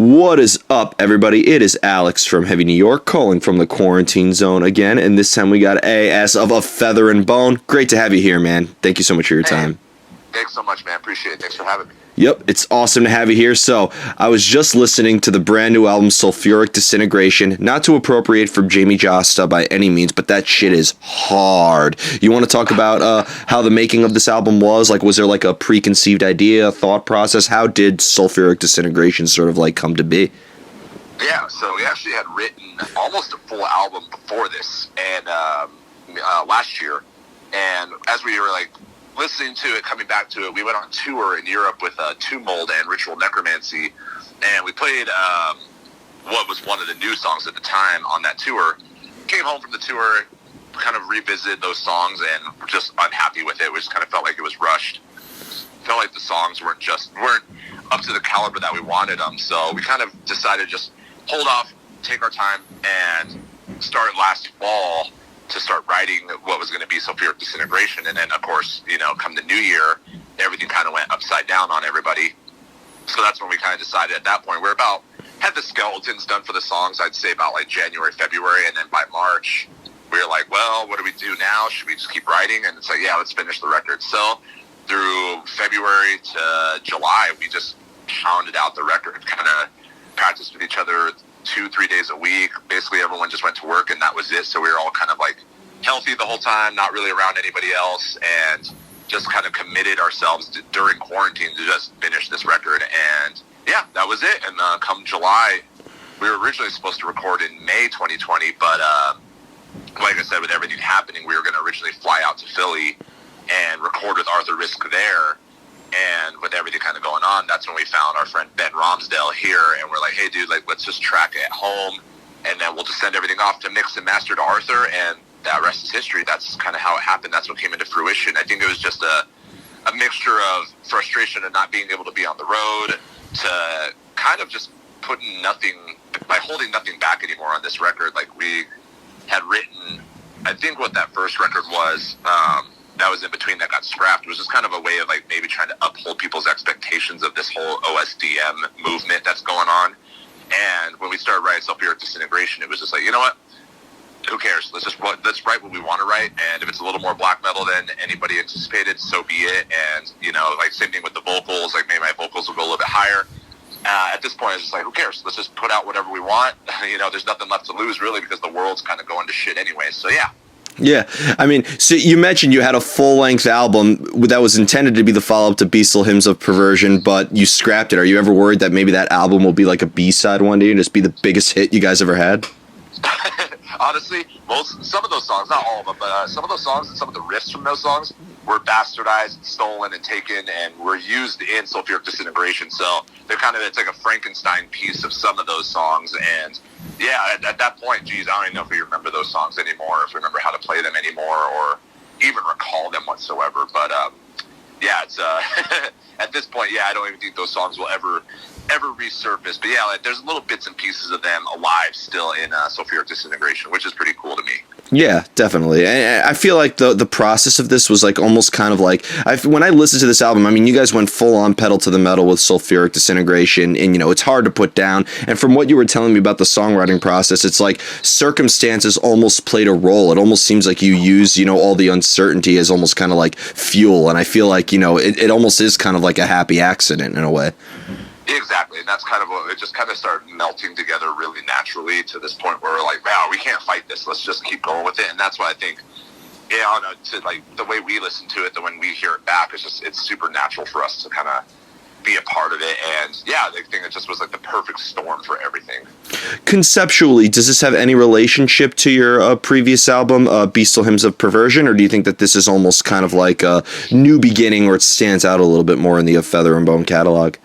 What is up, everybody? It is Alex from Heavy New York, calling from the quarantine zone again, and this time we got AS of A Feather and Bone. Great to have you here, man. Thank you so much for your time. Thanks so much, man. Appreciate it. Thanks for having me. Yep, it's awesome to have you here. So, I was just listening to the brand new album Sulfuric Disintegration, not to appropriate from Jamie Josta by any means, but that shit is hard. You want to talk about how the making of this album was? Like, was there like a preconceived idea, thought process? How did Sulfuric Disintegration sort of like come to be? Yeah, so we actually had written almost a full album before this, and last year, and as we were like listening to it, coming back to it, we went on tour in Europe with Tomb Mold and Ritual Necromancy, and we played what was one of the new songs at the time on that tour. Came home from the tour, kind of revisited those songs, and were just unhappy with it. We just kind of felt like it was rushed. Felt like the songs weren't up to the caliber that we wanted them. So we kind of decided just hold off, take our time, and start last fall to start writing what was going to be Sulfuric Disintegration. And then, of course, come the new year, everything kind of went upside down on everybody. So that's when we kind of decided at that point, had the skeletons done for the songs, I'd say about like January, February, and then by March, we were like, well, what do we do now? Should we just keep writing? And it's like, yeah, let's finish the record. So through February to July, we just pounded out the record, kind of practiced with each other 2-3 days a week. Basically everyone just went to work and that was it. So we were all kind of like healthy the whole time, not really around anybody else, and just kind of committed ourselves during quarantine to just finish this record. And yeah, that was it. And come July, we were originally supposed to record in May 2020, but like I said, with everything happening, we were going to originally fly out to Philly and record with Arthur Risk there. And with everything kind of going on, that's when we found our friend Ben Romsdale here, and we're like, hey, dude, like, let's just track it at home, and then we'll just send everything off to mix and master to Arthur, and that rest is history. That's kind of how it happened. That's what came into fruition. I think it was just a mixture of frustration of not being able to be on the road to kind of just holding nothing back anymore on this record. Like, we had written, I think what that first record was, that was in between that got scrapped. It was just kind of a way of like maybe trying to uphold people's expectations of this whole OSDM movement that's going on. And when we started writing Sulfuric Disintegration, it was just like, you know what? Who cares? Let's write what we want to write. And if it's a little more black metal than anybody anticipated, so be it. And, like same thing with the vocals, like maybe my vocals will go a little bit higher. At this point, it's just like, who cares? Let's just put out whatever we want. There's nothing left to lose really, because the world's kind of going to shit anyway. So yeah. Yeah, I mean, so you mentioned you had a full-length album that was intended to be the follow-up to Beastal Hymns of Perversion, but you scrapped it. Are you ever worried that maybe that album will be like a B-side one day and just be the biggest hit you guys ever had? Honestly, some of those songs, not all of them, but some of those songs and some of the riffs from those songs were bastardized, stolen, and taken, and were used in Sulfuric Disintegration. So it's like a Frankenstein piece of some of those songs. And yeah, at that point, geez, I don't even know if we remember those songs anymore, if we remember how to play them anymore, or even recall them whatsoever. But yeah, it's at this point, yeah, I don't even think those songs will ever resurface. But yeah, there's little bits and pieces of them alive still in Sulfuric Disintegration, which is pretty cool to me. Yeah, definitely. I feel like the process of this was like almost kind of like, when I listened to this album, I mean, you guys went full on pedal to the metal with Sulfuric Disintegration, and it's hard to put down. And from what you were telling me about the songwriting process, it's like circumstances almost played a role. It almost seems like you used, all the uncertainty as almost kind of like fuel. And I feel like, it almost is kind of like a happy accident in a way. Exactly, and that's kind of what it just kind of started melting together really naturally to this point where we're like, wow, we can't fight this. Let's just keep going with it. And that's why I think, to like the way we listen to it, when we hear it back, it's super natural for us to kind of be a part of it. And yeah, I think it just was like the perfect storm for everything. Conceptually, does this have any relationship to your previous album, Beastal Hymns of Perversion, or do you think that this is almost kind of like a new beginning, or it stands out a little bit more in the Feather and Bone catalog?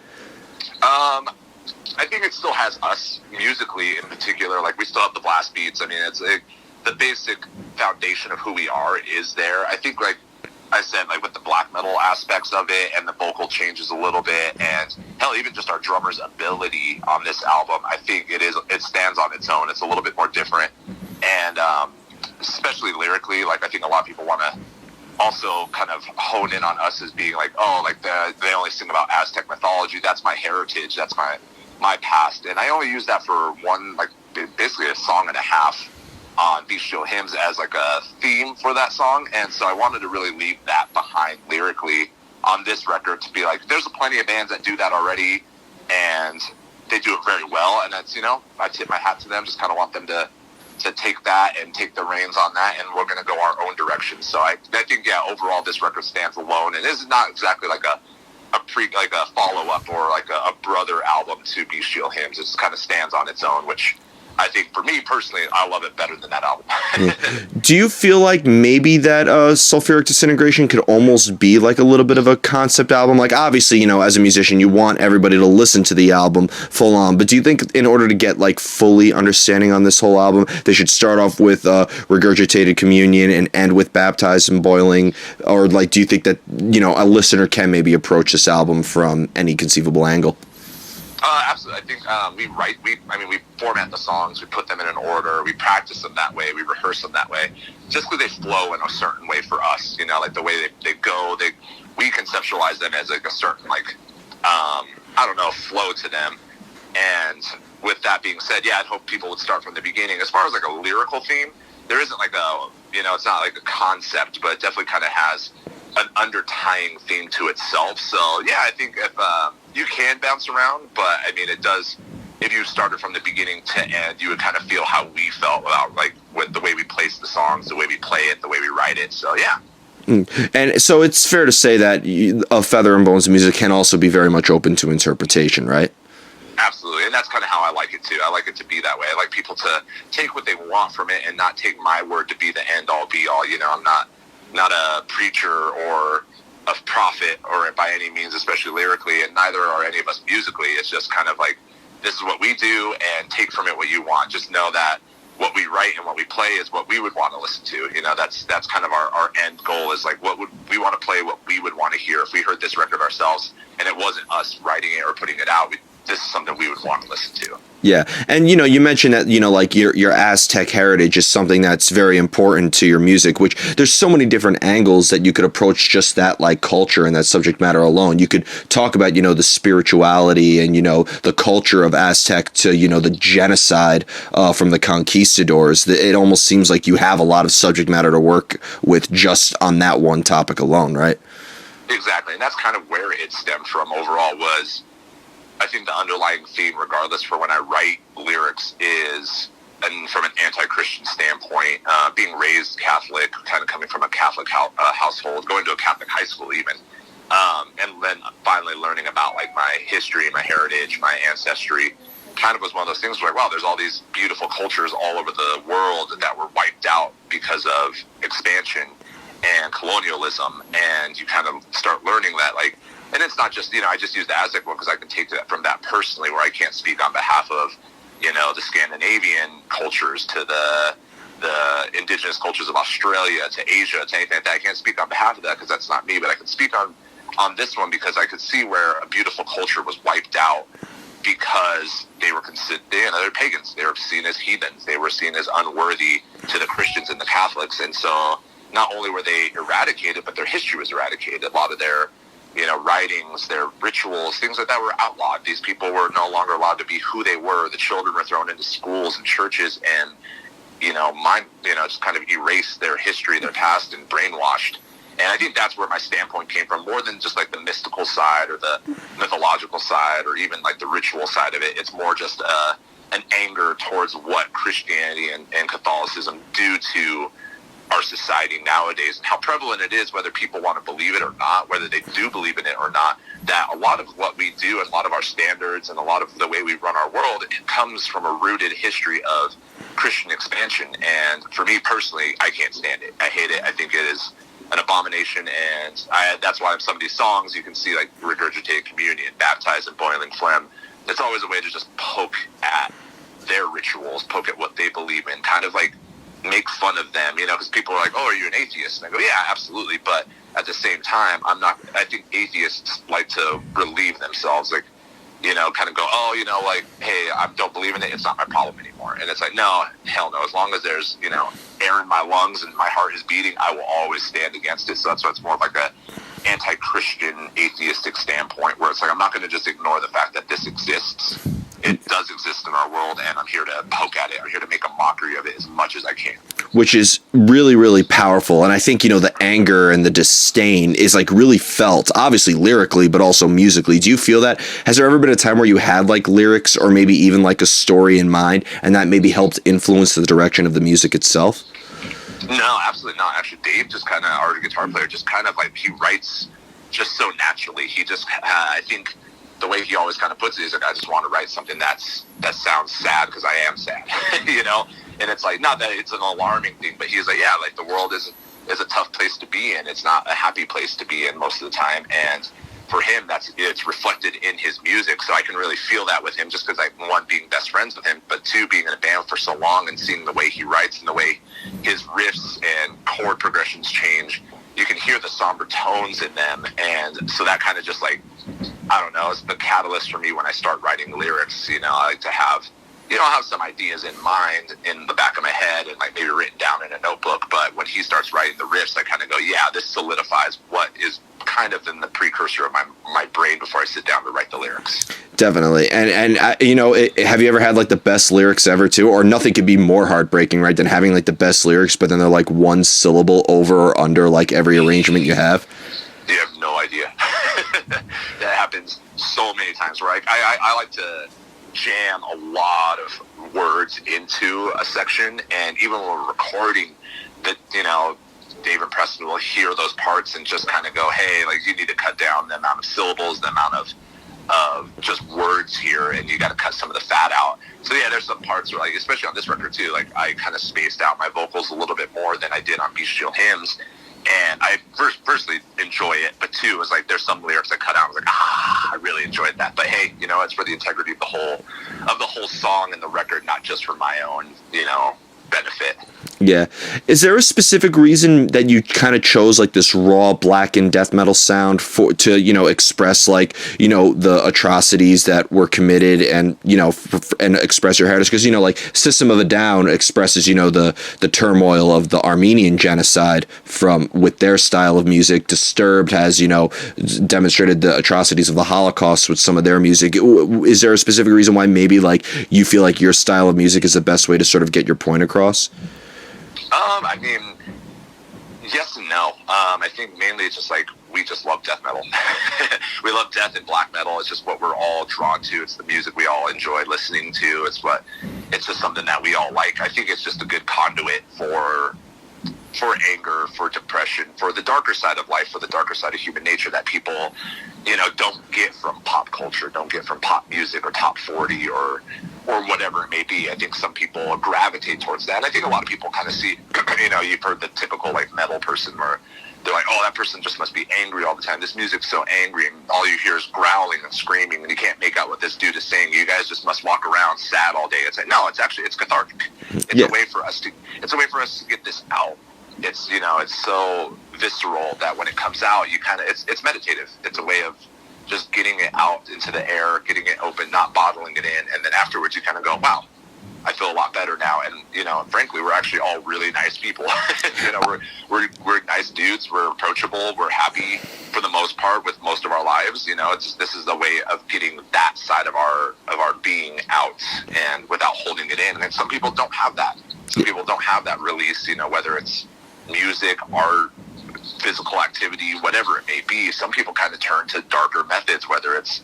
I think it still has us musically in particular. Like, we still have the blast beats. I mean, it's like the basic foundation of who we are is there. I think, like I said, like with the black metal aspects of it and the vocal changes a little bit, and hell, even just our drummer's ability on this album, I think it stands on its own. It's a little bit more different, and especially lyrically, like I think a lot of people want to also kind of hone in on us as being like, oh, like they only sing about Aztec mythology. That's my heritage. That's my past, and I only use that for one, like basically a song and a half on Bestial Hymns as like a theme for that song, and so I wanted to really leave that behind lyrically on this record to be like, there's plenty of bands that do that already, and they do it very well, and that's, I tip my hat to them. Just kind of want them to take that and take the reins on that, and we're going to go our own direction. So I think, yeah, overall this record stands alone, and this is not exactly like a follow-up or like a brother album to Bestial Hymns. It just kind of stands on its own, which I think for me personally, I love it better than that album. Do you feel like maybe that Sulfuric Disintegration could almost be like a little bit of a concept album? Like, obviously, as a musician, you want everybody to listen to the album full on, but do you think in order to get like fully understanding on this whole album, they should start off with Regurgitated Communion and end with Baptized and Boiling? Or like, do you think that, a listener can maybe approach this album from any conceivable angle? Absolutely. I think we format the songs, we put them in an order, we practice them that way, we rehearse them that way, just because they flow in a certain way for us, like the way they go, we conceptualize them as like a certain, like, flow to them. And with that being said, yeah, I'd hope people would start from the beginning. As far as like a lyrical theme, there isn't like it's not like a concept, but it definitely kind of has an undertying theme to itself. So yeah, I think if you can bounce around, but I mean, it does. If you started from the beginning to end, you would kind of feel how we felt about like with the way we place the songs, the way we play it, the way we write it. So yeah. And so it's fair to say that A Feather and Bones music can also be very much open to interpretation, right? Absolutely, and that's kind of how I like it too. I like it to be that way. I like people to take what they want from it and not take my word to be the end all be all. I'm not a preacher or a prophet or by any means, especially lyrically, and neither are any of us musically. It's just kind of like, this is what we do, and take from it what you want. Just know that what we write and what we play is what we would want to listen to. That's kind of our end goal, is like, what would we want to play, what we would want to hear if we heard this record ourselves and it wasn't us writing it or putting it out. This is something we would want to listen to. Yeah, and you mentioned that like your Aztec heritage is something that's very important to your music, which there's so many different angles that you could approach just that like culture and that subject matter alone. You could talk about the spirituality and the culture of Aztec to the genocide from the conquistadors. It almost seems like you have a lot of subject matter to work with just on that one topic alone, right? Exactly, and that's kind of where it stemmed from overall. Was I think the underlying theme, regardless, for when I write lyrics is, and from an anti-Christian standpoint, being raised Catholic, kind of coming from a Catholic household, going to a Catholic high school even, and then finally learning about like my history, my heritage, my ancestry, kind of was one of those things where, wow, there's all these beautiful cultures all over the world that were wiped out because of expansion and colonialism, and you kind of start learning that, like, and it's not just, I just use the Aztec one because I can take that from that personally, where I can't speak on behalf of, the Scandinavian cultures to the indigenous cultures of Australia to Asia to anything like that. I can't speak on behalf of that because that's not me, but I can speak on this one because I could see where a beautiful culture was wiped out because they were considered, they're pagans. They were seen as heathens. They were seen as unworthy to the Christians and the Catholics. And so not only were they eradicated, but their history was eradicated. A lot of their writings, their rituals, things like that were outlawed. These people were no longer allowed to be who they were. The children were thrown into schools and churches and, just kind of erased their history, their past, and brainwashed. And I think that's where my standpoint came from, more than just like the mystical side or the mythological side or even like the ritual side of it. It's more just an anger towards what Christianity and Catholicism do to our society nowadays, and how prevalent it is, whether people want to believe it or not, whether they do believe in it or not, that a lot of what we do and a lot of our standards and a lot of the way we run our world, it comes from a rooted history of Christian expansion. And for me personally, I can't stand it. I hate it. I think it is an abomination, and that's why in some of these songs you can see like Regurgitated Communion, Baptized in Boiling Phlegm. It's always a way to just poke at their rituals, poke at what they believe in, kind of like make fun of them, because people are like, oh, are you an atheist? And I go, yeah, absolutely. But at the same time, I think atheists like to relieve themselves, like, kind of go, oh, like, hey, I don't believe in it. It's not my problem anymore. And it's like, no, hell no. As long as there's, air in my lungs and my heart is beating, I will always stand against it. So that's why it's more like a anti-Christian atheistic standpoint, where it's like, I'm not going to just ignore the fact that this exists. it does exist in our world, and I'm here to poke at it. I'm here to make a mockery of it as much as I can. Which is really, really powerful. And I think, the anger and the disdain is like really felt, obviously lyrically, but also musically. Do you feel that? Has there ever been a time where you had like lyrics or maybe even like a story in mind, and that maybe helped influence the direction of the music itself? No, absolutely not. Actually, Dave, just kind of, our guitar player, just kind of like, he writes just so naturally. He just, I think the way he always kind of puts it is like, I just want to write something that sounds sad because I am sad, And it's like, not that it's an alarming thing, but he's like, yeah, like the world is a tough place to be in. It's not a happy place to be in most of the time. And for him, it's reflected in his music. So I can really feel that with him, just because one, being best friends with him, but two, being in a band for so long and seeing the way he writes and the way his riffs and chord progressions change. You can hear the somber tones in them. And so that kind of just like, I don't know, it's the catalyst for me when I start writing lyrics. I like to have, I'll have some ideas in mind in the back of my head and like maybe written down in a notebook. But when he starts writing the riffs, I kind of go, yeah, this solidifies what is kind of in the precursor of my brain before I sit down to write the lyrics. Definitely. And have you ever had like the best lyrics ever too? Or nothing could be more heartbreaking, right, than having like the best lyrics, but then they're like one syllable over or under like every arrangement you have? You have no idea. That happens so many times where I like to jam a lot of words into a section, and even when we're recording that, Dave and Preston will hear those parts and just kind of go, hey, like you need to cut down the amount of syllables, the amount of just words here, and you got to cut some of the fat out. So yeah, there's some parts where, like, especially on this record too, like I kind of spaced out my vocals a little bit more than I did on Beach Shield Hymns. And I firstly enjoy it, but two, it was like there's some lyrics I cut out. I was like, I really enjoyed that. But hey, it's for the integrity of the whole song and the record, not just for my own, benefit. Yeah. Is there a specific reason that you kind of chose like this raw blackened death metal sound to express like, the atrocities that were committed and, and express your heritage? Because, like System of a Down expresses, the turmoil of the Armenian genocide with their style of music. Disturbed has, demonstrated the atrocities of the Holocaust with some of their music. Is there a specific reason why maybe like you feel like your style of music is the best way to sort of get your point across? I mean, yes and no. I think mainly it's just like we just love death metal. We love death and black metal. It's just what we're all drawn to. It's the music we all enjoy listening to. It's just something that we all like. I think it's just a good conduit for anger, for depression, for the darker side of life, for the darker side of human nature that people, don't get from pop culture, don't get from pop music or top 40 or whatever it may be. I think some people gravitate towards that. And I think a lot of people kind of see, you've heard the typical like metal person where they're like, oh, that person just must be angry all the time. This music's so angry, and all you hear is growling and screaming, and you can't make out what this dude is saying. You guys just must walk around sad all day. It's like, no, it's cathartic. It's a way for us to get this out. It's, it's so visceral that when it comes out, you kind of, it's meditative. It's a way of just getting it out into the air, getting it open, not bottling it in. And then afterwards you kind of go, wow, I feel a lot better now. And, frankly, we're actually all really nice people. We're nice dudes. We're approachable. We're happy for the most part with most of our lives. This is a way of getting that side of our being out and without holding it in. And some people don't have that. Some people don't have that release, whether it's music, art, physical activity, whatever it may be. Some people kind of turn to darker methods, whether it's,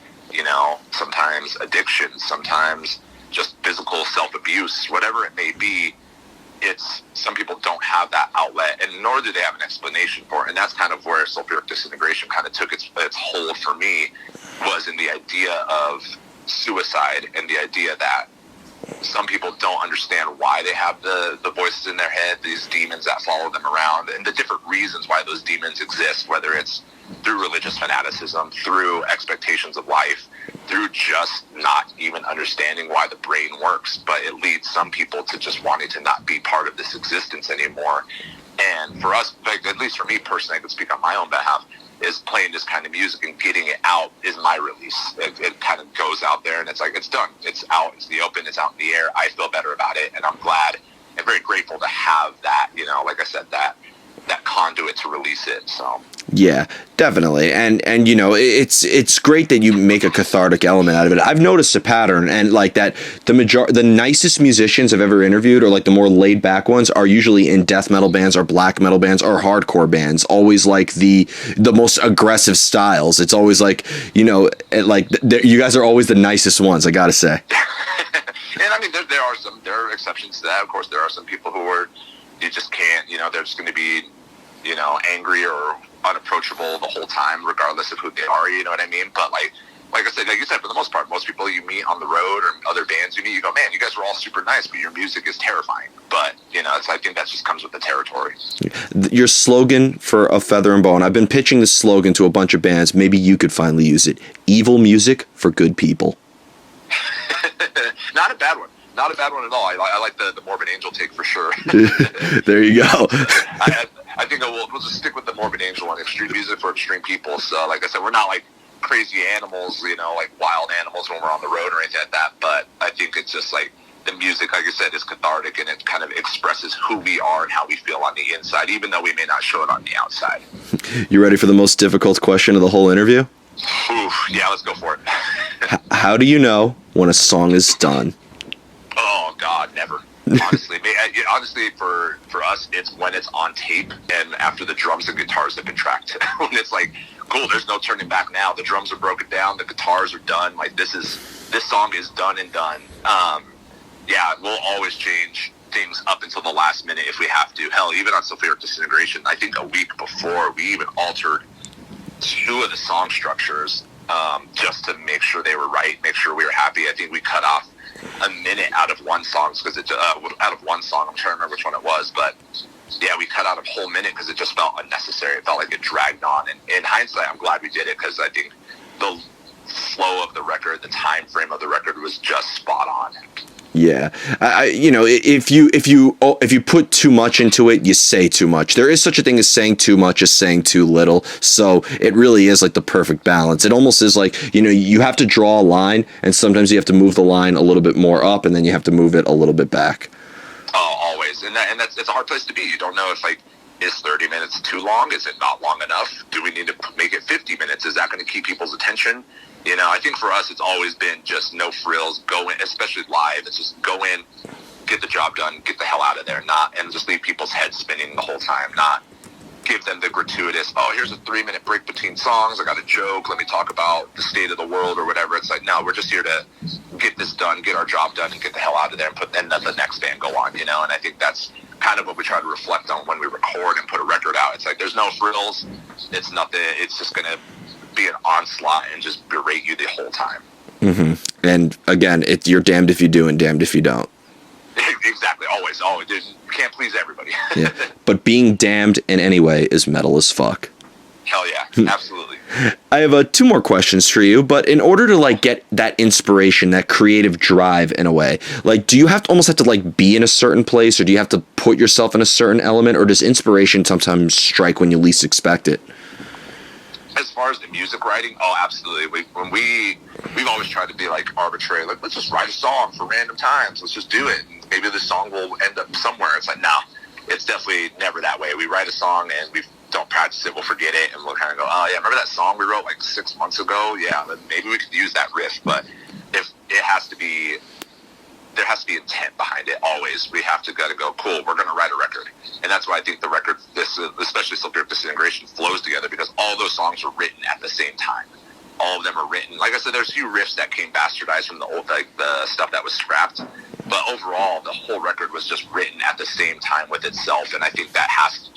sometimes addiction, sometimes just physical self-abuse, whatever it may be. Some people don't have that outlet, and nor do they have an explanation for it. And that's kind of where Sulfuric Disintegration kind of took its hold for me, was in the idea of suicide and the idea that some people don't understand why they have the voices in their head, these demons that follow them around, and the different reasons why those demons exist, whether it's through religious fanaticism, through expectations of life, through just not even understanding why the brain works. But it leads some people to just wanting to not be part of this existence anymore. And for us, like, at least for me personally, I can speak on my own behalf, is playing this kind of music and getting it out is my release. It kind of goes out there and it's like, it's done. It's out. It's the open. It's out in the air. I feel better about it. And I'm glad and very grateful to have that, like I said, that that conduit to release it. So yeah, definitely. And you know, it's great that you make a cathartic element out of it. I've noticed a pattern, and like that the nicest musicians I've ever interviewed, or like the more laid back ones, are usually in death metal bands or black metal bands or hardcore bands. Always like the most aggressive styles. It's always like, you know, like you guys are always the nicest ones, I gotta say. And I mean, there are exceptions to that. Of course, there are some people who are, you just can't, you know, they're just going to be, you know, angry or unapproachable the whole time, regardless of who they are. You know what I mean? But like I said, like you said, for the most part, most people you meet on the road or other bands you meet, you go, man, you guys were all super nice, but your music is terrifying. But you know, I think that just comes with the territory. Your slogan for A Feather and Bone. I've been pitching this slogan to a bunch of bands. Maybe you could finally use it. Evil music for good people. Not a bad one. Not a bad one at all. I like the Morbid Angel take for sure. There you go. I think we'll just stick with the Morbid Angel one. Extreme music for extreme people. So, like I said, we're not like crazy animals, you know, like wild animals when we're on the road or anything like that. But I think it's just like the music, like I said, is cathartic, and it kind of expresses who we are and how we feel on the inside, even though we may not show it on the outside. You ready for the most difficult question of the whole interview? Oof, yeah, let's go for it. How do you know when a song is done? Oh God, never. Honestly, for us, it's when it's on tape and after the drums and guitars have been tracked. When it's like, cool, there's no turning back now. The drums are broken down, the guitars are done. Like this song is done and done. Yeah, we'll always change things up until the last minute if we have to. Hell, even on Sulfuric Disintegration, I think a week before we even altered 2 of the song structures just to make sure they were right, make sure we were happy. I think we cut off a minute out of one song because out of one song, I'm trying to remember which one it was, but yeah, we cut out a whole minute because it just felt unnecessary. It felt like it dragged on, and in hindsight, I'm glad we did it because I think the flow of the record, the time frame of the record was just spot on. Yeah, you know, if you put too much into it, you say too much. There is such a thing as saying too much as saying too little. So it really is like the perfect balance. It almost is like, you know, you have to draw a line, and sometimes you have to move the line a little bit more up, and then you have to move it a little bit back. Oh, always, and that's it's a hard place to be. You don't know if like, is 30 minutes too long? Is it not long enough? Do we need to make it 50 minutes? Is that going to keep people's attention? You know, I think for us, it's always been just no frills, go in, especially live. It's just go in, get the job done, get the hell out of there, and just leave people's heads spinning the whole time, not give them the gratuitous, oh, here's a 3-minute break between songs, I got a joke, let me talk about the state of the world or whatever. It's like, no, we're just here to get this done, get our job done, and get the hell out of there, and then the next band go on, you know? And I think that's kind of what we try to reflect on when we record and put a record out. It's like, there's no frills, it's nothing, it's just going to be an onslaught and just berate you the whole time. Mm-hmm. And again, you're damned if you do and damned if you don't. Exactly, always. You can't please everybody. Yeah. But being damned in any way is metal as fuck. Hell yeah, absolutely. I have 2 more questions for you, but in order to like get that inspiration, that creative drive in a way, like do you almost have to like be in a certain place, or do you have to put yourself in a certain element, or does inspiration sometimes strike when you least expect it? As far as the music writing, oh, absolutely. We've always tried to be like arbitrary. Like, let's just write a song for random times. Let's just do it. And maybe the song will end up somewhere. It's like, no, it's definitely never that way. We write a song and we don't practice it. We'll forget it. And we'll kind of go, oh, yeah, remember that song we wrote like 6 months ago? Yeah, maybe we could use that riff. But if it has to be, there has to be intent behind it always. We have to gotta go, cool, we're going to write a record. And that's why I think the record, especially Sulfuric Disintegration, flows together, because all those songs were written at the same time. All of them are written. Like I said, there's a few riffs that came bastardized from the old, like the stuff that was scrapped. But overall, the whole record was just written at the same time with itself. And I think that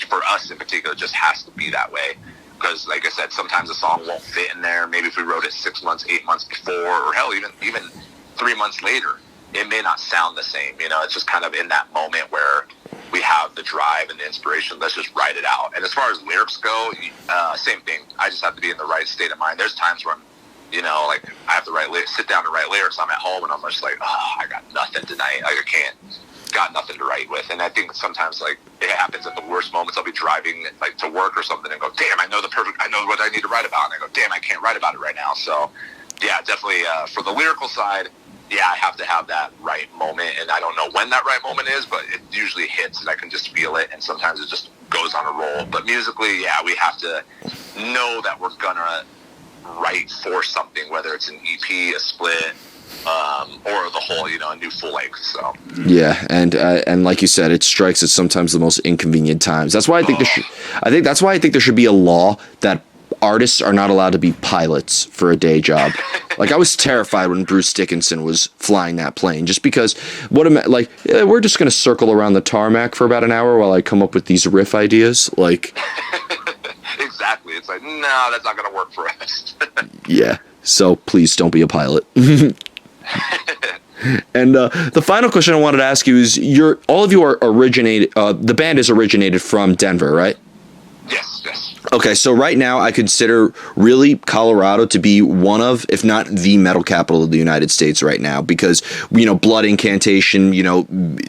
for us in particular, just has to be that way. Because, like I said, sometimes a song won't fit in there. Maybe if we wrote it 6 months, 8 months before, or hell, even 3 months later, it may not sound the same. You know, it's just kind of in that moment where we have the drive and the inspiration. Let's just write it out. And as far as lyrics go, same thing. I just have to be in the right state of mind. There's times when, you know, like I have to sit down and write lyrics. I'm at home and I'm just like, oh, I got nothing tonight. Like got nothing to write with. And I think sometimes like it happens at the worst moments. I'll be driving like to work or something and go, damn, I know what I need to write about. And I go, damn, I can't write about it right now. So yeah, definitely for the lyrical side, yeah, I have to have that right moment, and I don't know when that right moment is, but it usually hits, and I can just feel it, and sometimes it just goes on a roll. But musically, yeah, we have to know that we're gonna write for something, whether it's an EP, a split, or the whole, a new full length. So yeah, and like you said, it strikes at sometimes the most inconvenient times. That's why I think that's why I think there should be a law that artists are not allowed to be pilots for a day job. Like, I was terrified when Bruce Dickinson was flying that plane, just because we're just gonna circle around the tarmac for about an hour while I come up with these riff ideas. Like, exactly, it's like, no, that's not gonna work for us. yeah. So please don't be a pilot. And the final question I wanted to ask you is: all of you are originated. The band is originated from Denver, right? Yes. Okay, so right now I consider really Colorado to be one of, if not the metal capital of the United States right now, because, Blood Incantation,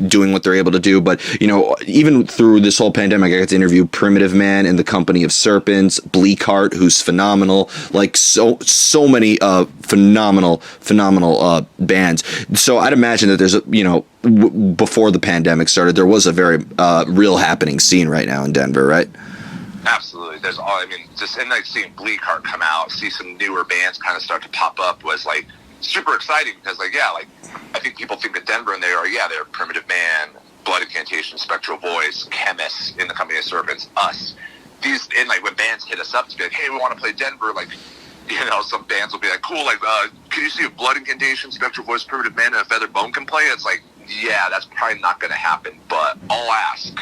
doing what they're able to do. But, even through this whole pandemic, I got to interview Primitive Man and the Company of Serpents, Bleakheart, who's phenomenal, like so many phenomenal bands. So I'd imagine that there's before the pandemic started, there was a very real happening scene right now in Denver, right? Absolutely. Just seeing Bleakheart come out, see some newer bands kind of start to pop up was like super exciting, because I think people think of Denver and they're Primitive Man, Blood Incantation, Spectral Voice, Chemists, in the Company of Serpents, us. These, and when bands hit us up to be like, hey, we want to play Denver, some bands will be like, cool, can you see if Blood Incantation, Spectral Voice, Primitive Man, and a Feather Bone can play? It's like, yeah, that's probably not going to happen, but I'll ask.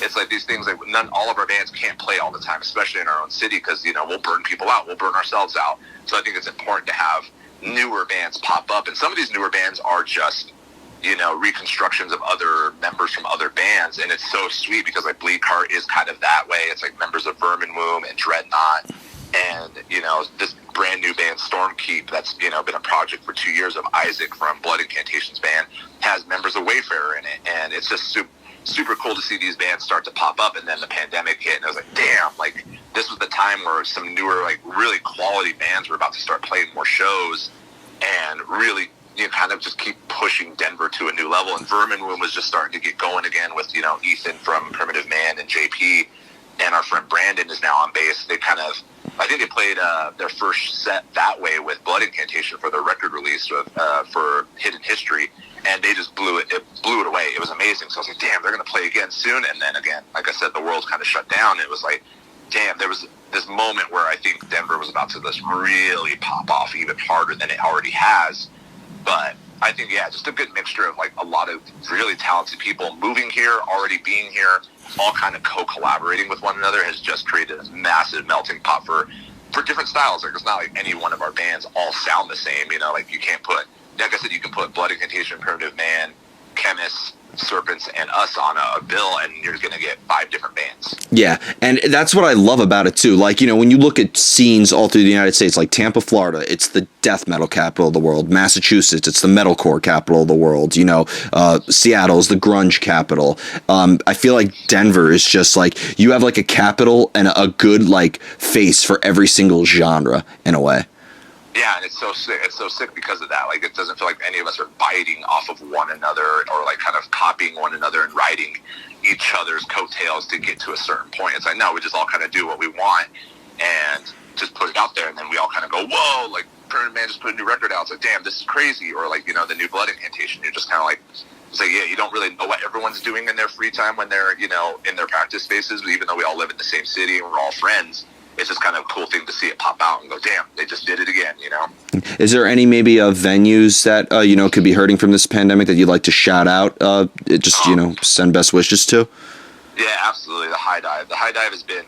It's like these things, all of our bands can't play all the time, especially in our own city, because, we'll burn people out, we'll burn ourselves out. So I think it's important to have newer bands pop up, and some of these newer bands are just, reconstructions of other members from other bands, and it's so sweet, because Bleakheart is kind of that way. It's like members of Vermin Womb and Dreadnought, and, this brand new band, Stormkeep, that's, been a project for 2 years of Isaac from Blood Incantation's band, has members of Wayfarer in it, and it's just super cool to see these bands start to pop up. And then the pandemic hit, and I was like, damn, this was the time where some newer, really quality bands were about to start playing more shows, and really, kind of just keep pushing Denver to a new level. And Vermin Womb was just starting to get going again with, Ethan from Primitive Man and JP, and our friend Brandon is now on bass. I think they played their first set that way with Blood Incantation for their record release for Hidden History, and they just blew it away. It was amazing. So I was like, damn, they're going to play again soon. And then again, like I said, the world's kind of shut down. It was like, damn, there was this moment where I think Denver was about to just really pop off even harder than it already has. But I think, yeah, just a good mixture of a lot of really talented people moving here, already being here, all kind of co-collaborating with one another has just created a massive melting pot for different styles. It's not like any one of our bands all sound the same, you can't put, like I said, you can put Blood Incantation, Primitive Man, Chemists, Serpents, and us on a bill, and you're going to get 5 different bands. Yeah, and that's what I love about it too. When you look at scenes all through the United States, like Tampa, Florida, it's the death metal capital of the world. Massachusetts, it's the metalcore capital of the world. Seattle's the grunge capital. I feel like Denver is just you have a capital and a good face for every single genre in a way. Yeah, and it's so sick. It's so sick because of that. It doesn't feel like any of us are biting off of one another, or kind of copying one another and riding each other's coattails to get to a certain point. It's like, no, we just all kind of do what we want and just put it out there, and then we all kind of go, whoa, Primitive Man just put a new record out. It's like, damn, this is crazy. Or the new Blood Incantation. You're just kind of it's like, yeah, you don't really know what everyone's doing in their free time when they're, in their practice spaces, even though we all live in the same city and we're all friends. It's just kind of a cool thing to see it pop out and go, damn, they just did it again, Is there any maybe venues that, could be hurting from this pandemic that you'd like to shout out, send best wishes to? Yeah, absolutely. The High Dive. The High Dive has been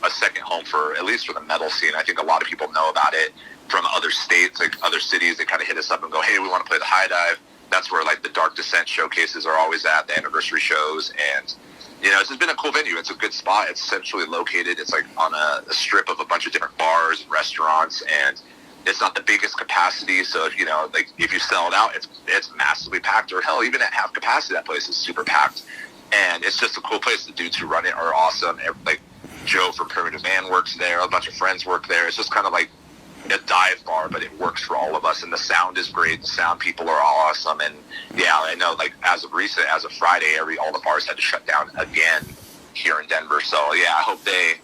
a second home at least for the metal scene. I think a lot of people know about it from other states, other cities. They kind of hit us up and go, hey, we want to play the High Dive. That's where the Dark Descent showcases are always at, the anniversary shows, and it's just been a cool venue. It's a good spot. It's centrally located. It's on a strip of a bunch of different bars and restaurants, and it's not the biggest capacity. So if if you sell it out, it's massively packed, or hell, even at half capacity, that place is super packed. And it's just a cool place. The dudes who run it are awesome. Joe from Primitive Man works there. A bunch of friends work there. It's just kind of a dive bar, but it works for all of us, and the sound is great. The sound people are all awesome, and yeah, I know, like, as of Friday, all the bars had to shut down again here in Denver. So yeah, I hope they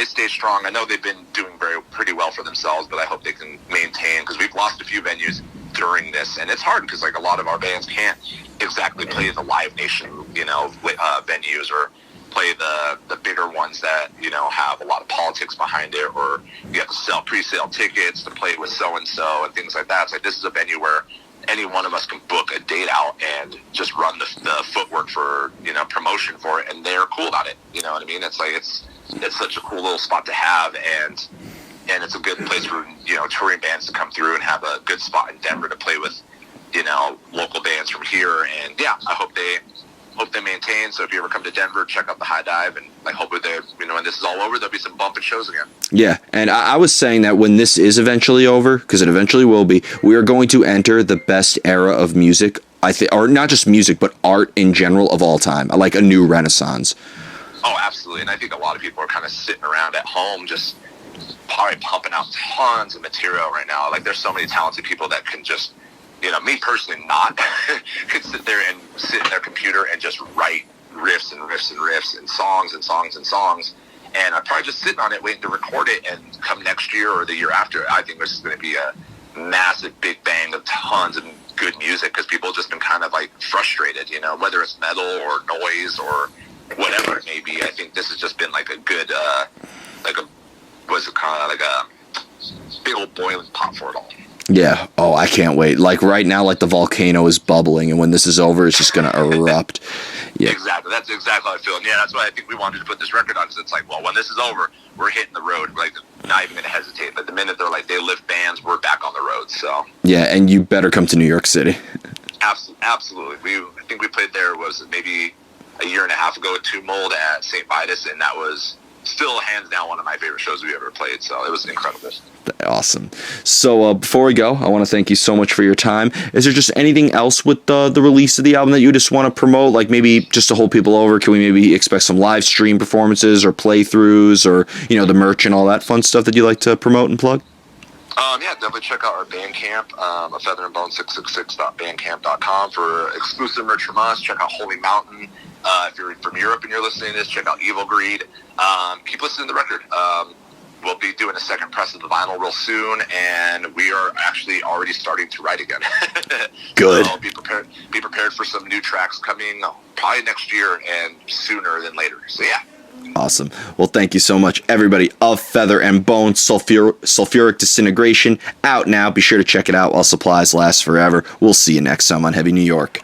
stay strong. I know they've been doing pretty well for themselves, but I hope they can maintain, because we've lost a few venues during this, and it's hard because, like, a lot of our bands can't exactly play the Live Nation, venues, or play the bigger ones that, have a lot of politics behind it, or you have to sell pre-sale tickets to play with so-and-so and things like that. It's like, this is a venue where any one of us can book a date out and just run the footwork for, promotion for it, and they're cool about it. You know what I mean? It's like, it's such a cool little spot to have, and it's a good place for, touring bands to come through and have a good spot in Denver to play with, local bands from here. And yeah, I hope they maintain. So if you ever come to Denver, check out the High Dive, and I hope that, when this is all over, there'll be some bumping shows again. Yeah, and I was saying that when this is eventually over, because it eventually will be, we are going to enter the best era of music, I think, or not just music, but art in general of all time, like a new renaissance. Oh, absolutely. And I think a lot of people are kind of sitting around at home just probably pumping out tons of material right now. Like, there's so many talented people that can just, me personally not, could sit there and sit in their computer and just write riffs and riffs and riffs and songs and songs and songs. And I'm probably just sitting on it waiting to record it, and come next year or the year after, I think this is going to be a massive big bang of tons of good music, because people have just been kind of like frustrated, whether it's metal or noise or whatever it may be. I think this has just been like a good, like a big old boiling pot for it all. Yeah. Oh, I can't wait. Like, right now, like, the volcano is bubbling, and when this is over, it's just going to erupt. Yeah. Exactly. That's exactly how I feel. And yeah, that's why I think we wanted to put this record on, because it's like, well, when this is over, we're hitting the road. We're, like, not even going to hesitate. But the minute they're like, they lift bands, we're back on the road. So yeah, and you better come to New York City. Absolutely. I think we played there, was maybe a year and a half ago at Two Mold at St. Vitus, and that was still hands down one of my favorite shows we ever played. So it was incredible. Awesome. So before we go, I want to thank you so much for your time. Is there just anything else with the release of the album that you just want to promote? Like, maybe just to hold people over, can we maybe expect some live stream performances or playthroughs, or, the merch and all that fun stuff that you like to promote and plug? Yeah, definitely check out our Bandcamp, a featherandbone666.bandcamp.com for exclusive merch from us. Check out Holy Mountain. If you're from Europe and you're listening to this, check out Evil Greed. Keep listening to the record. We'll be doing a second press of the vinyl real soon, and we are actually already starting to write again. Good. So be prepared for some new tracks coming probably next year and sooner than later. So yeah. Awesome. Well, thank you so much, everybody. Of Feather and Bone, Sulfuric Disintegration, out now. Be sure to check it out while supplies last forever. We'll see you next time on Heavy New York.